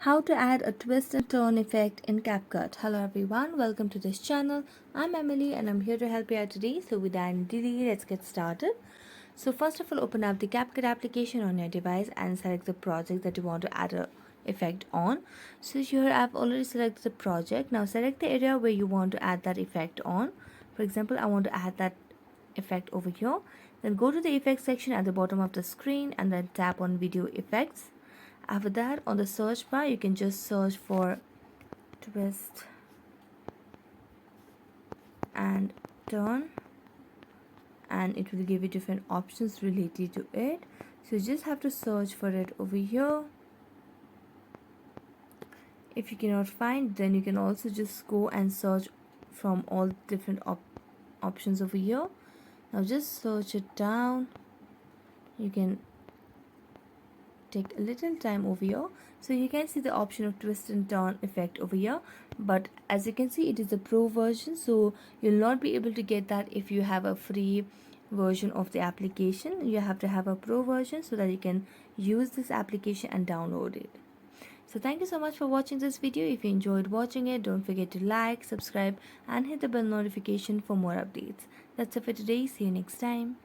How to add a twist and turn effect in Capcut. Hello everyone, welcome to this channel. I'm Emily and I'm here to help you out today. So without any delay, let's get started. So first of all, open up the Capcut application on your device and select the project that you want to add a effect on. So here I've already selected the project. Now select the area where you want to add that effect on. For example, I want to add that effect over here. Then go to the effects section at the bottom of the screen and then tap on video effects. After that, on the search bar you can just search for twist and turn, and it will give you different options related to it. So you just have to search for it over here. If you cannot find, then you can also just go and search from all different options over here. Now just search it down. You can take a little time over here. So you can see the option of twist and turn effect over here, but as you can see, it is a pro version, so you'll not be able to get that if you have a free version of the application. You have to have a pro version so that you can use this application and download it. So thank you so much for watching this video. If you enjoyed watching it, don't forget to like, subscribe and hit the bell notification for more updates. That's it for today. See you next time.